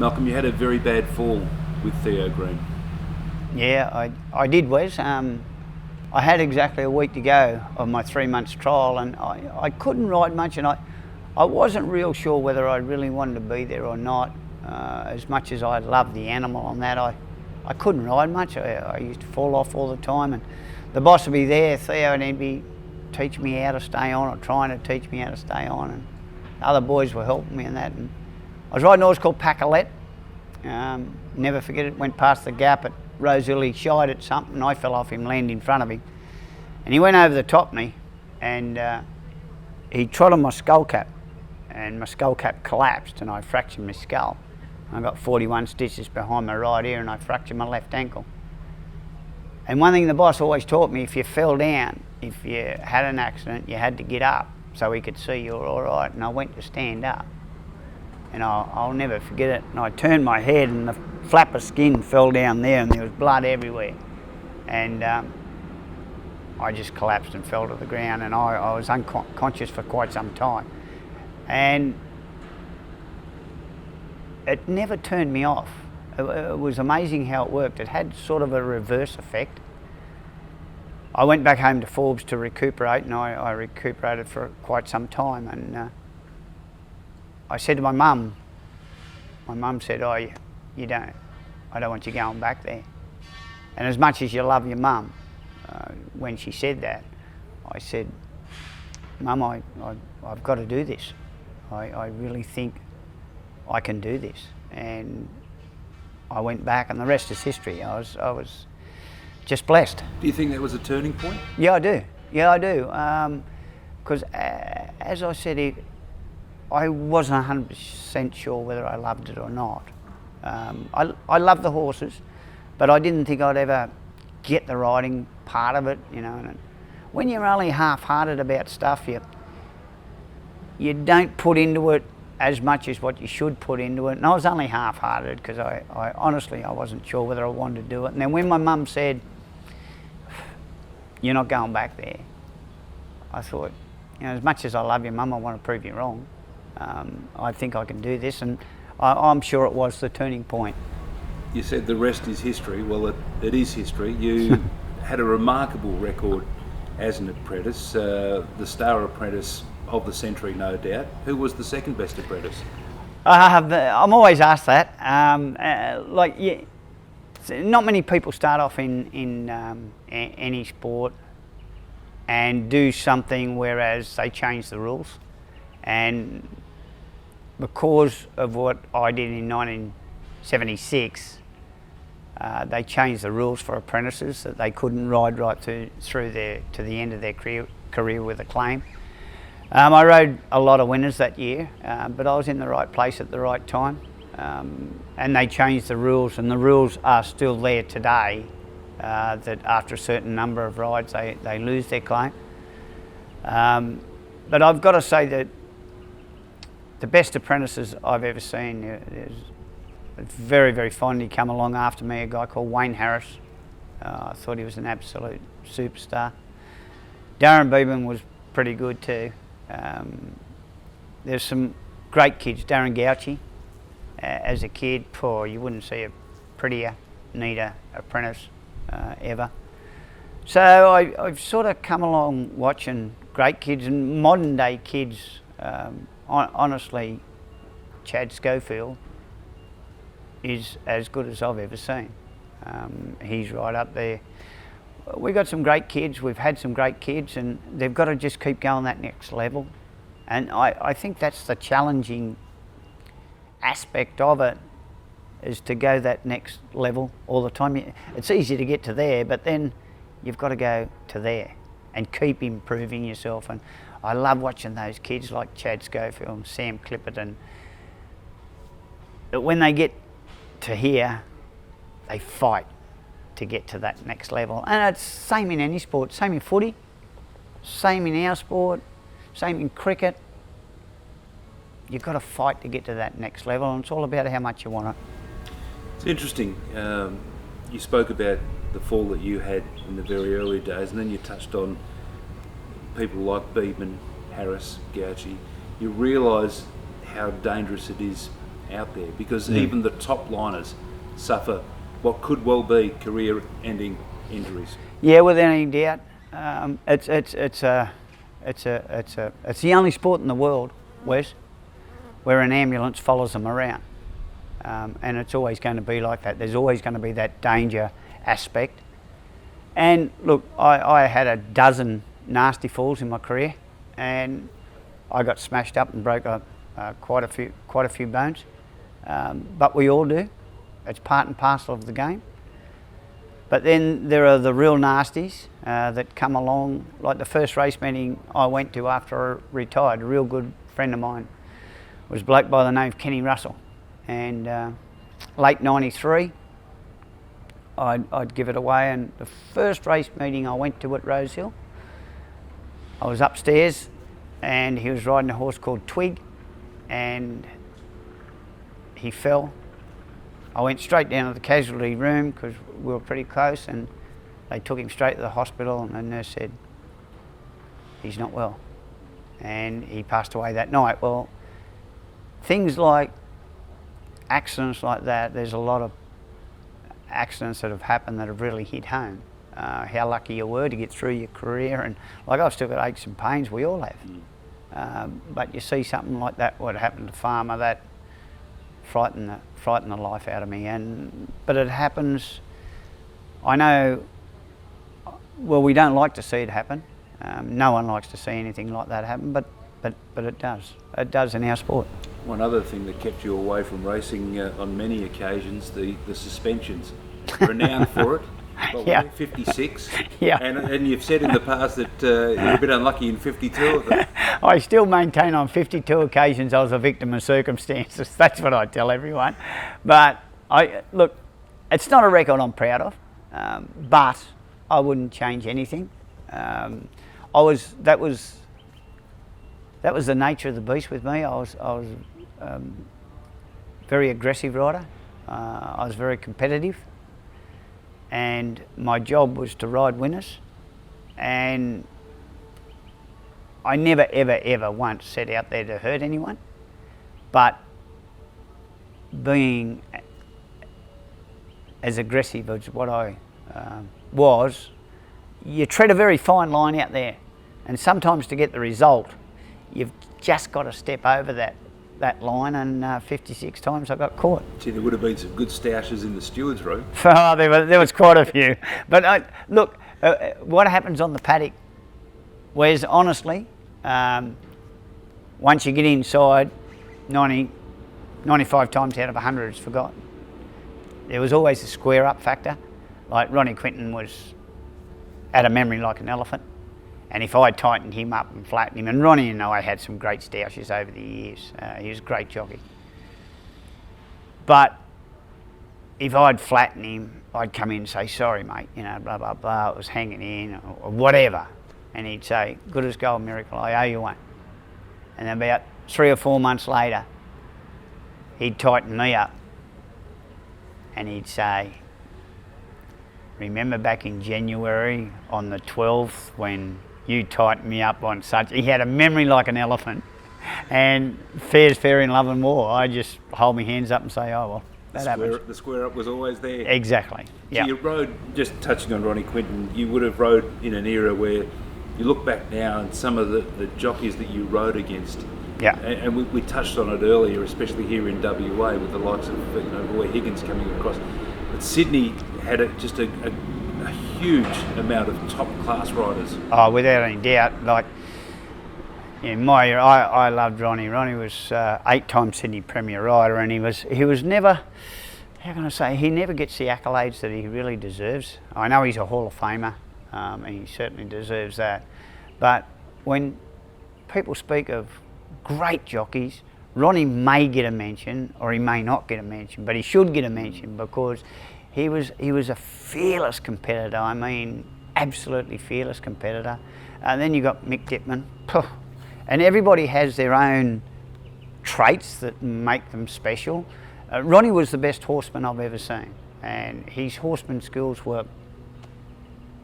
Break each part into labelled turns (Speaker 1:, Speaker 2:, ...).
Speaker 1: Malcolm, you had a very bad fall with Theo Green.
Speaker 2: Yeah, I did, Wes. I had exactly a week to go of my 3 months trial, and I couldn't ride much, and I wasn't real sure whether I really wanted to be there or not. As much as I loved the animal on that, I couldn't ride much. I used to fall off all the time, and the boss would be there, Theo, and he'd be teaching me how to stay on, or trying to teach me how to stay on, and other boys were helping me in that. And I was riding a horse called Pacolet. Never forget it, went past the gap at Rosehill, he shied at something, and I fell off him, landed in front of him. And he went over the top of me, and he trod on my skull cap, and my skull cap collapsed, and I fractured my skull. I got 41 stitches behind my right ear, and I fractured my left ankle. And one thing the boss always taught me, if you fell down, if you had an accident, you had to get up so he could see you were all right. And I went to stand up, and I'll never forget it. And I turned my head, and the flap of skin fell down there, and there was blood everywhere. And I just collapsed and fell to the ground, and I was unconscious for quite some time. And it never turned me off. It was amazing how it worked. It had sort of a reverse effect. I went back home to Forbes to recuperate, and I recuperated for quite some time. And I said to my mum said, "Oh, I don't want you going back there." And as much as you love your mum, when she said that, I said, "Mum, I've got to do this. I really think I can do this." And I went back, and the rest is history. I was just blessed.
Speaker 1: Do you think that was a turning point?
Speaker 2: Yeah, I do. Yeah, I do. Because as I said, I wasn't 100% sure whether I loved it or not. I love the horses, but I didn't think I'd ever get the riding part of it, you know. And when you're only half-hearted about stuff, you don't put into it as much as what you should put into it. And I was only half-hearted because I honestly, I wasn't sure whether I wanted to do it. And then when my mum said, "You're not going back there," I thought, you know, as much as I love you, Mum, I want to prove you wrong. I think I can do this, and I'm sure it was the turning point.
Speaker 1: You said the rest is history. Well, it is history. You had a remarkable record as an apprentice, the star apprentice of the century, no doubt. Who was the second best apprentice?
Speaker 2: I'm always asked that. Not many people start off in any sport and do something whereas they change the rules. And because of what I did in 1976, they changed the rules for apprentices, that they couldn't ride right through to the end of their career with a claim. I rode a lot of winners that year, but I was in the right place at the right time. And they changed the rules, and the rules are still there today, that after a certain number of rides they lose their claim. But I've got to say that the best apprentices I've ever seen, it's very, very fondly come along after me, a guy called Wayne Harris. I thought he was an absolute superstar. Darren Beeman was pretty good too. There's some great kids. Darren Gouchy, as a kid, you wouldn't see a prettier, neater apprentice ever. So I've sort of come along watching great kids and modern day kids. Honestly, Chad Schofield is as good as I've ever seen. He's right up there. We've got some great kids, we've had some great kids, and they've got to just keep going that next level. And I think that's the challenging aspect of it, is to go that next level all the time. It's easy to get to there, but then you've got to go to there and keep improving yourself. And I love watching those kids like Chad Schofield and Sam Clipperton. But when they get to here, they fight to get to that next level. And it's same in any sport, same in footy, same in our sport, same in cricket. You've got to fight to get to that next level, and it's all about how much you want it.
Speaker 1: It's interesting. You spoke about the fall that you had in the very early days, and then you touched on people like Beeman, Harris, Gouchy. You realise how dangerous it is out there, because even the top liners suffer what could well be career-ending injuries.
Speaker 2: Yeah, without any doubt. It's the only sport in the world, Wes, where an ambulance follows them around, and it's always going to be like that. There's always going to be that danger aspect. And look, I had a dozen nasty falls in my career, and I got smashed up and broke quite a few bones. But we all do. It's part and parcel of the game. But then there are the real nasties that come along. Like the first race meeting I went to after I retired, a real good friend of mine was a bloke by the name of Kenny Russell. And late '93, I'd give it away. And the first race meeting I went to at Rosehill, I was upstairs and he was riding a horse called Twig, and he fell. I went straight down to the casualty room because we were pretty close, and they took him straight to the hospital, and the nurse said, he's not well. And he passed away that night. Well, things like accidents like that, there's a lot of accidents that have happened that have really hit home. How lucky you were to get through your career, and like I've still got aches and pains, we all have. But you see something like that, what happened to Farmer, that frightened the life out of me. But it happens. I know. Well, we don't like to see it happen. No one likes to see anything like that happen, but it does. It does in our sport.
Speaker 1: One other thing that kept you away from racing on many occasions, the suspensions. Renowned for it.
Speaker 2: Yeah.
Speaker 1: 56.
Speaker 2: Yeah.
Speaker 1: And you've said in the past that you're a bit unlucky in 52 of them.
Speaker 2: I still maintain on 52 occasions I was a victim of circumstances. That's what I tell everyone. But look, it's not a record I'm proud of, but I wouldn't change anything. That was the nature of the beast with me. I was very aggressive rider. I was very competitive, and my job was to ride winners. And I never, ever once set out there to hurt anyone. But being as aggressive as what I was, you tread a very fine line out there. And sometimes to get the result, you've just got to step over that line, and 56 times I got caught.
Speaker 1: Gee, there would have been some good stoushes in the stewards' room.
Speaker 2: Oh, there was quite a few. But look, what happens on the paddock, whereas honestly, once you get inside, 95 times out of 100 it's forgotten. There was always a square up factor. Like Ronnie Quinton had a memory like an elephant. And if I tightened him up and flattened him, and Ronnie and I had some great stoushes over the years. He was a great jockey. But if I'd flatten him, I'd come in and say, sorry mate, blah, blah, blah, it was hanging in, or whatever. And he'd say, good as gold, Miracle, I owe you one. And then about 3 or 4 months later, he'd tighten me up and he'd say, remember back in January on the 12th when you tightened me up on such. He had a memory like an elephant, and fair's fair in love and war. I just hold my hands up and say, oh well, that happens.
Speaker 1: The square up was always there.
Speaker 2: Exactly. Yeah.
Speaker 1: So you rode, just touching on Ronnie Quinton, you would have rode in an era where you look back now and some of the jockeys that you rode against.
Speaker 2: Yeah.
Speaker 1: And we touched on it earlier, especially here in WA with the likes of Roy Higgins coming across. But Sydney had just a huge amount of top class riders.
Speaker 2: Oh, without any doubt. Like in my era, I loved Ronnie. Ronnie was 8-time Sydney Premier rider, and he was never, how can I say, he never gets the accolades that he really deserves. I know he's a Hall of Famer, and he certainly deserves that. But when people speak of great jockeys, Ronnie may get a mention or he may not get a mention, but he should get a mention because he was a fearless competitor. I mean, absolutely fearless competitor. And then you got Mick Dittman. And everybody has their own traits that make them special. Ronnie was the best horseman I've ever seen, and his horseman skills were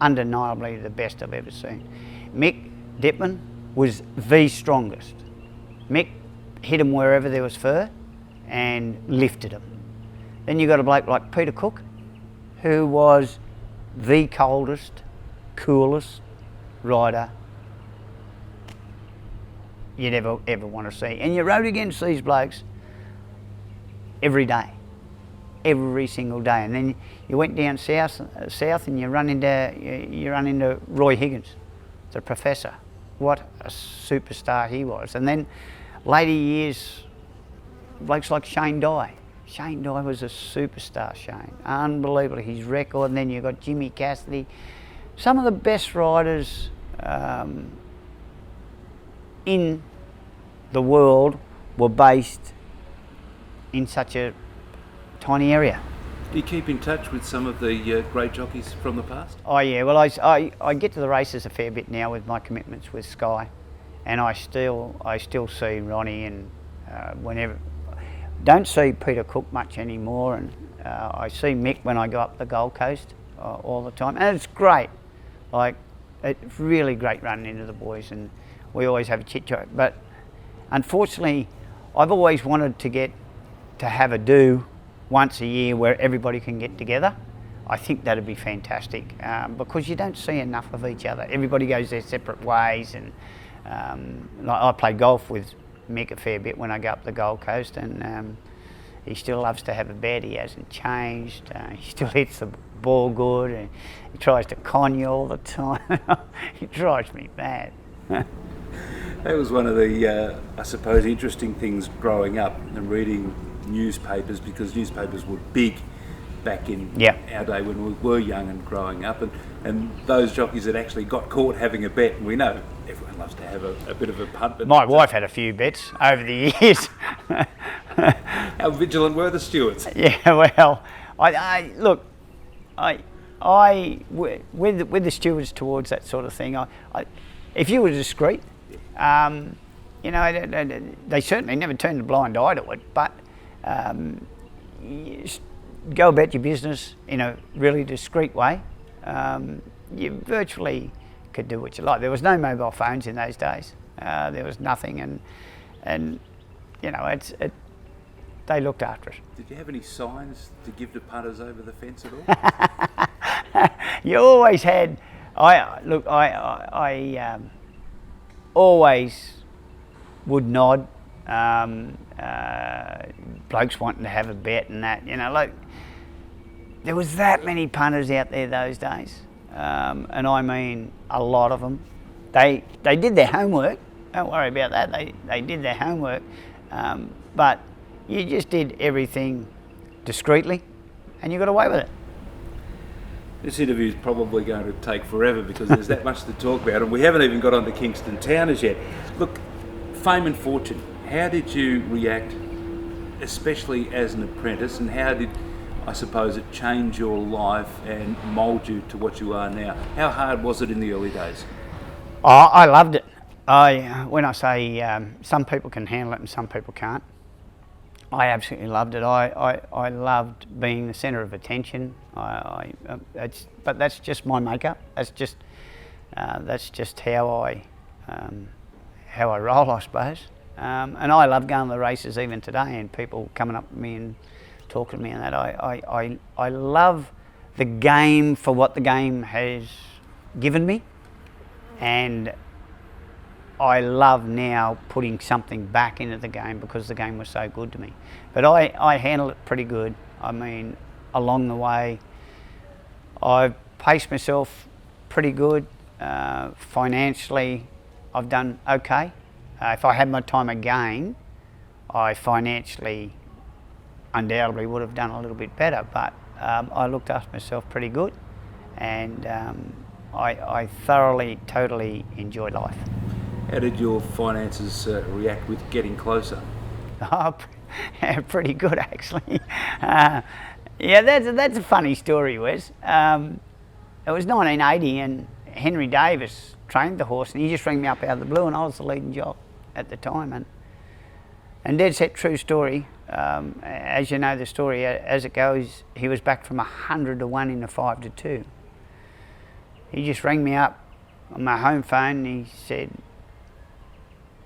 Speaker 2: undeniably the best I've ever seen. Mick Dittman was the strongest. Mick hit him wherever there was fur, and lifted them. Then you got a bloke like Peter Cook, who was the coldest, coolest rider you'd ever want to see. And you rode against these blokes every day, every single day. And then you went down south and you run into Roy Higgins, the professor. What a superstar he was. And then later years, blokes like Shane Dye. Shane Dye was a superstar, Shane. Unbelievable, his record. And then you got Jimmy Cassidy. Some of the best riders in the world were based in such a tiny area.
Speaker 1: Do you keep in touch with some of the great jockeys from the past?
Speaker 2: Oh yeah, well I get to the races a fair bit now with my commitments with Sky, and I still see Ronnie, and whenever, don't see Peter Cook much anymore, and I see Mick when I go up the Gold Coast all the time, and it's great. Like, it's really great running into the boys, and we always have a chit chat. But unfortunately, I've always wanted to have a do once a year where everybody can get together. I think that'd be fantastic, because you don't see enough of each other. Everybody goes their separate ways, and like I play golf with Mick a fair bit when I go up the Gold Coast, and he still loves to have a bet. He hasn't changed. He still hits the ball good, and he tries to con you all the time. He drives me mad.
Speaker 1: That was one of the, I suppose, interesting things growing up and reading newspapers, because newspapers were big back in our day when we were young and growing up, and those jockeys that actually got caught having a bet, and we know everyone loves to have a bit of a punt. But
Speaker 2: my wife had a few bets over the years.
Speaker 1: How vigilant were the stewards?
Speaker 2: Yeah, well, with the stewards towards that sort of thing, if you were discreet, you know, they certainly never turned a blind eye to it, but you go about your business in a really discreet way. You virtually could do what you like. There was no mobile phones in those days. There was nothing, and you know, they looked after it.
Speaker 1: Did you have any signs to give to punters over the fence at all?
Speaker 2: You always had. I always would nod. Blokes wanting to have a bet and that, you know, like, there was that many punters out there those days, and I mean a lot of them. They did their homework. Don't worry about that. They did their homework, but you just did everything discreetly, and you got away with it.
Speaker 1: This interview is probably going to take forever because there's that much to talk about, and we haven't even got on to Kingston Town as yet. Look, fame and fortune. How did you react, especially as an apprentice, and how did, I suppose, it change your life and mould you to what you are now? How hard was it in the early days?
Speaker 2: Oh, I loved it. When I say some people can handle it and some people can't, I absolutely loved it. I loved being the centre of attention. But that's just my makeup. That's just how I roll, I suppose. And I love going to the races even today, and people coming up to me and talking to me and that. I love the game for what the game has given me, and I love now putting something back into the game because the game was so good to me. But I handle it pretty good. I mean, along the way, I've paced myself pretty good. Financially, I've done okay. If I had my time again, I financially undoubtedly would have done a little bit better, but I looked after myself pretty good, and I thoroughly, totally enjoyed life.
Speaker 1: How did your finances react with getting closer?
Speaker 2: Oh, pretty good actually. Yeah, that's a funny story, Wes. It was 1980 and Henry Davis trained the horse, and he just rang me up out of the blue, and I was the leading jock at the time, and dead set true story. As you know the story as it goes, he was back from 100 to 1 into 5 to 2. He just rang me up on my home phone, and he said,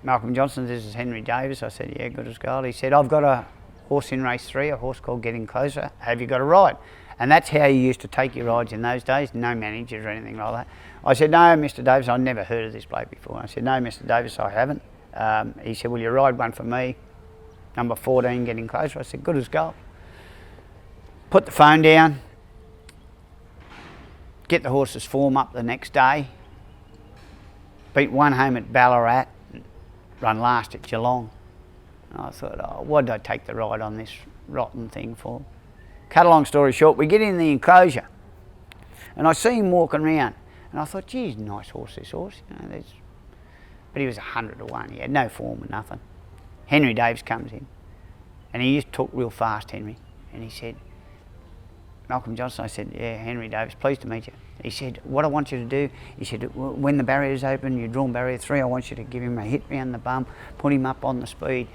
Speaker 2: "Malcolm Johnston, this is Henry Davis." I said, "Yeah, good as gold." He said, "I've got a horse in race 3, a horse called Getting Closer. Have you got a ride? And that's how you used to take your rides in those days, no managers or anything like that. I said, no, Mr. Davis, I'd never heard of this bloke before. I said, no, Mr. Davis, I haven't. He said, will you ride one for me? Number 14, Getting Closer. I said, good as gold. Put the phone down, get the horse's form up the next day, beat one home at Ballarat, run last at Geelong. And I thought, oh, what did I take the ride on this rotten thing for? Cut a long story short, we get in the enclosure and I see him walking around and I thought, geez, nice horse, this horse. You know, but he was 100 to 1, he had no form or nothing. Henry Davis comes in and he used to talk real fast, Henry, and he said, Malcolm Johnston. I said, yeah, Henry Davis, pleased to meet you. He said, what I want you to do, he said, when the barrier's open, you're drawn barrier 3, I want you to give him a hit round the bum, put him up on the speed.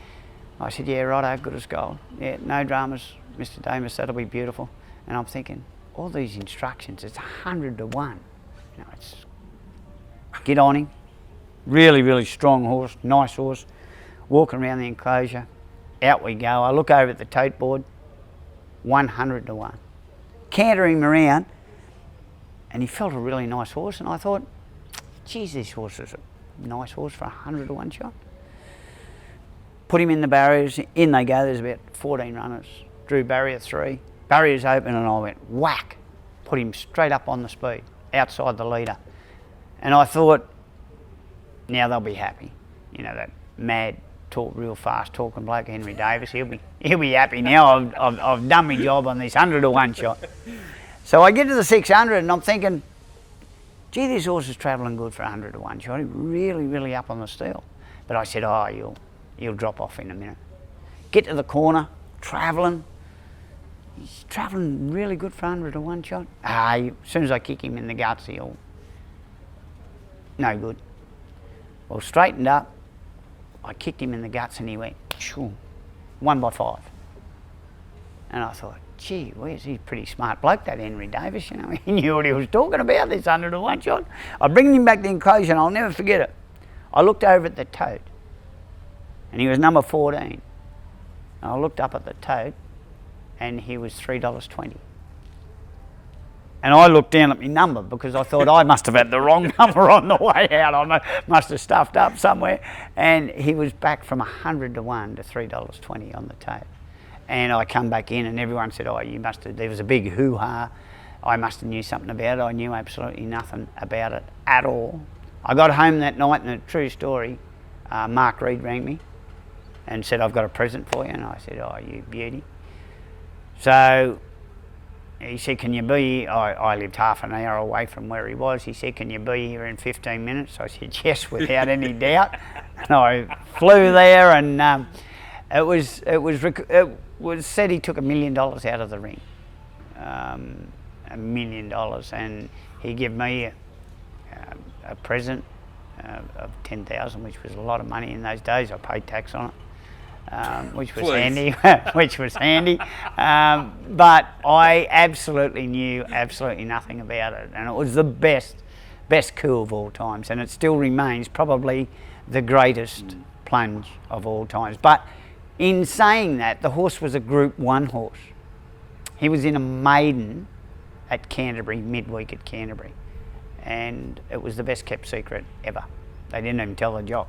Speaker 2: I said, yeah, righto, good as gold. Yeah, no dramas, Mr. Davis, that'll be beautiful. And I'm thinking, all these instructions, it's 100 to 1. You know, it's get on him. Really, really strong horse, nice horse. Walking around the enclosure, out we go. I look over at the tote board, 100 to 1. Canter him around, and he felt a really nice horse, and I thought, geez, this horse is a nice horse for 100 to 1 shot. Put him in the barriers, in they go, there's about 14 runners. Drew barrier 3, barriers open, and I went whack, put him straight up on the speed, outside the leader. And I thought, now they'll be happy. You know, that mad, talk real fast talking bloke Henry Davis, he'll be happy now. I've done my job on this 100 to 1 shot. So I get to the 600 and I'm thinking, gee, this horse is travelling good for 100 to 1 shot. He's really, really up on the steel. But I said, oh, you'll drop off in a minute. Get to the corner, travelling. He's travelling really good for 100 to 1 shot. As soon as I kick him in the guts, he'll no good. Well, straightened up, I kicked him in the guts and he went, shoo, 1 by 5. And I thought, gee whiz, he's a pretty smart bloke, that Henry Davis, you know, he knew what he was talking about, this 100 to 1 shot. I bring him back to the enclosure and I'll never forget it. I looked over at the tote and he was number 14. And I looked up at the tote and he was $3.20. And I looked down at my number because I thought I must have had the wrong number on the way out. I must have stuffed up somewhere. And he was back from 100 to 1 to $3.20 on the tote. And I come back in and everyone said, oh, you must have, there was a big hoo-ha. I must have knew something about it. I knew absolutely nothing about it at all. I got home that night and a true story, Mark Reed rang me and said, I've got a present for you. And I said, oh, you beauty. So he said, can you be, I lived half an hour away from where he was. He said, can you be here in 15 minutes? I said, yes, without any doubt. And I flew there and it was said he took $1 million out of the ring. $1 million. And he gave me a present of $10,000, which was a lot of money in those days. I paid tax on it. Which was handy, but I absolutely knew absolutely nothing about it, and it was the best coup of all times, and it still remains probably the greatest plunge of all times. But in saying that, the horse was a Group 1 horse. He was in a maiden at Canterbury, midweek at Canterbury, and it was the best kept secret ever. They didn't even tell the jock.